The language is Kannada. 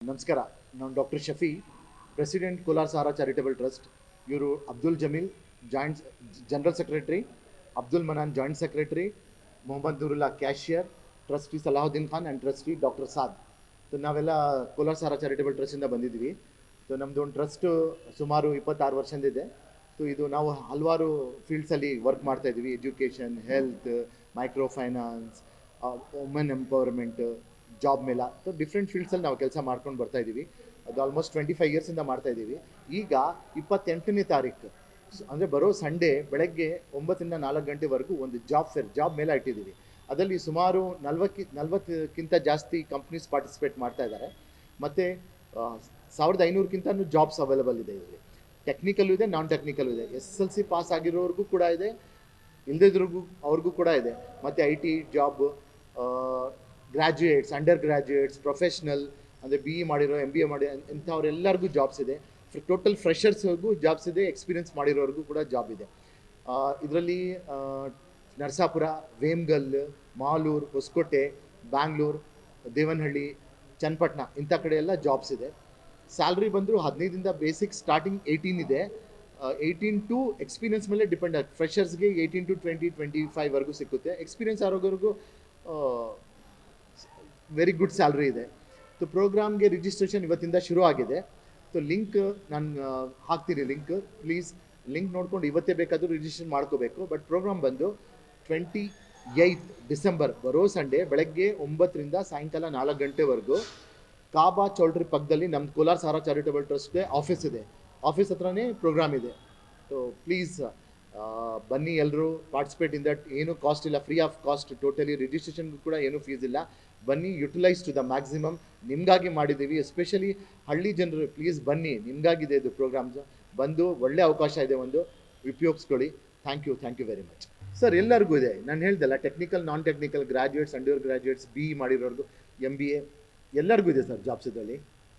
ನಮಸ್ಕಾರ. ನಾನು doctor Shafi, president Kolar Sahara charitable trust. ಇವರು Abdul Jameel joint general secretary, Abdul Manan joint secretary, Mohammed Noorullah cashier, trustee Salahuddin Khan and trustee doctor Saad. So ನಾವೆಲ್ಲ ಕೋಲಾರ ಸಹಾರಾ ಚಾರಿಟಬಲ್ ಟ್ರಸ್ಟಿಂದ ಬಂದಿದ್ದೀವಿ. ಸೊ ನಮ್ಮದು ಒಂದು ಟ್ರಸ್ಟು ಸುಮಾರು 26 ವರ್ಷದಿಂದ. ಸೊ ಇದು ನಾವು ಹಲವಾರು ಫೀಲ್ಡ್ಸಲ್ಲಿ ವರ್ಕ್ ಮಾಡ್ತಾಯಿದ್ದೀವಿ. Education, health, micro finance, women empowerment, job ಮೇಲ. ಸೊ ಡಿಫ್ರೆಂಟ್ ಫೀಲ್ಡ್ಸಲ್ಲಿ ನಾವು ಕೆಲಸ ಮಾಡ್ಕೊಂಡು ಬರ್ತಾ ಇದ್ದೀವಿ. ಅದು ಆಲ್ಮೋಸ್ಟ್ 25 ಇಯರ್ಸಿಂದ ಮಾಡ್ತಾ ಇದ್ದೀವಿ. ಈಗ 28ನೇ ತಾರೀಕು ಅಂದರೆ ಬರೋ ಸಂಡೇ ಬೆಳಗ್ಗೆ 9ರಿಂದ 4 ಗಂಟೆವರೆಗೂ ಒಂದು ಜಾಬ್ ಮೇಳ ಇಟ್ಟಿದ್ದೀವಿ. ಅದರಲ್ಲಿ ಸುಮಾರು 40ಕ್ಕಿಂತ ಜಾಸ್ತಿ ಕಂಪ್ನೀಸ್ ಪಾರ್ಟಿಸಿಪೇಟ್ ಮಾಡ್ತಾ ಇದ್ದಾರೆ. ಮತ್ತು 1500ಕ್ಕಿಂತನೂ ಜಾಬ್ಸ್ ಅವೈಲೇಬಲ್ ಇದೆ. ಇದರಲ್ಲಿ ಟೆಕ್ನಿಕಲ್ಲೂ ಇದೆ, ನಾನ್ ಟೆಕ್ನಿಕಲ್ಲೂ ಇದೆ. SSLC ಪಾಸ್ ಆಗಿರೋರ್ಗೂ ಕೂಡ ಇದೆ, ಇಲ್ಲದಿದ್ರಿಗೂ ಅವ್ರಿಗೂ ಕೂಡ ಇದೆ. ಮತ್ತು IT job, graduates, under graduates, professional ಅಂದರೆ BE ಮಾಡಿರೋ, MBA ಮಾಡಿ ಇಂಥವ್ರೆಲ್ಲರಿಗೂ ಜಾಬ್ಸ್ ಇದೆ. ಟೋಟಲ್ ಫ್ರೆಷರ್ಸ್ಗೂ ಜಾಬ್ಸ್ ಇದೆ, ಎಕ್ಸ್ಪೀರಿಯನ್ಸ್ ಮಾಡಿರೋರಿಗೂ ಕೂಡ ಜಾಬ್ ಇದೆ. ಇದರಲ್ಲಿ ನರಸಾಪುರ, ವೇಮ್ಗಲ್, ಮಾಲೂರು, ಹೊಸಕೋಟೆ, ಬ್ಯಾಂಗ್ಳೂರು, ದೇವನಹಳ್ಳಿ, ಚನ್ನಪಟ್ಟಣ ಇಂಥ ಕಡೆ ಎಲ್ಲ ಜಾಬ್ಸ್ ಇದೆ. ಸ್ಯಾಲ್ರಿ ಬಂದರೂ 15ರಿಂದ ಬೇಸಿಕ್ ಸ್ಟಾರ್ಟಿಂಗ್ 18 ಇದೆ. 18 ಟು ಎಕ್ಸ್ಪೀರಿಯನ್ಸ್ ಮೇಲೆ ಡಿಪೆಂಡ್ ಆಗುತ್ತೆ. ಫ್ರೆಷರ್ಸ್ಗೆ 18 to 20-25ವರೆಗೂ ಸಿಕ್ಕುತ್ತೆ. ಎಕ್ಸ್ಪೀರಿಯನ್ಸ್ ಆರೋಗ್ಯವರೆಗೂ ವೆರಿ ಗುಡ್ ಸ್ಯಾಲ್ರಿ ಇದೆ. ಸೊ ಪ್ರೋಗ್ರಾಮ್ಗೆ ರಿಜಿಸ್ಟ್ರೇಷನ್ ಇವತ್ತಿಂದ ಶುರು ಆಗಿದೆ. ಸೊ ಲಿಂಕ್ ನಾನು ಹಾಕ್ತೀನಿ. ಪ್ಲೀಸ್ ಲಿಂಕ್ ನೋಡ್ಕೊಂಡು ಇವತ್ತೇ ಬೇಕಾದರೂ ರಿಜಿಸ್ಟ್ರೇಷನ್ ಮಾಡ್ಕೋಬೇಕು. ಬಟ್ ಪ್ರೋಗ್ರಾಮ್ ಬಂದು 28 ಡಿಸೆಂಬರ್ ಬರೋ ಸಂಡೇ ಬೆಳಗ್ಗೆ 9ರಿಂದ ಸಾಯಂಕಾಲ 4 ಗಂಟೆವರೆಗೂ ಕಾಬಾ ಚೌಲ್ಟ್ರಿ ಪಕ್ಕದಲ್ಲಿ ನಮ್ಮ ಕೋಲಾರ ಸಹಾರಾ ಚಾರಿಟಬಲ್ ಟ್ರಸ್ಟ್ಗೆ ಆಫೀಸ್ ಇದೆ. ಆಫೀಸ್ ಹತ್ರನೇ ಪ್ರೋಗ್ರಾಮ್ ಇದೆ. ಸೊ ಪ್ಲೀಸ್ ಬನ್ನಿ, ಎಲ್ಲರೂ ಪಾರ್ಟಿಸಿಪೇಟ್ ಇನ್ ದಟ್. ಏನೂ ಕಾಸ್ಟ್ ಇಲ್ಲ, ಫ್ರೀ ಆಫ್ ಕಾಸ್ಟ್ ಟೋಟಲಿ. ರಿಜಿಸ್ಟ್ರೇಷನ್ಗೂ ಕೂಡ ಏನೂ ಫೀಸ್ ಇಲ್ಲ. ಬನ್ನಿ, ಯುಟಿಲೈಸ್ ಟು ದ ಮ್ಯಾಕ್ಸಿಮಮ್. ನಿಮಗಾಗಿ ಮಾಡಿದ್ದೀವಿ. ಎಸ್ಪೆಷಲಿ ಹಳ್ಳಿ ಜನರು ಪ್ಲೀಸ್ ಬನ್ನಿ, ನಿಮಗಾಗಿದೆ ಇದು ಪ್ರೋಗ್ರಾಮ್ಸ್. ಬಂದು ಒಳ್ಳೆ ಅವಕಾಶ ಇದೆ, ಒಂದು ಉಪಯೋಗಿಸ್ಕೊಳ್ಳಿ. Thank you very much sir. ಎಲ್ಲರಿಗೂ ಇದೆ, ನಾನು ಹೇಳ್ದಲ್ಲ, technical, non technical, graduates, undergraduates, BE ಮಾಡಿರೋರ್ಗು, MBA ಎಲ್ಲರಿಗೂ ಇದೆ ಸರ್ ಜಾಬ್ಸ್ ಇದರಲ್ಲಿ.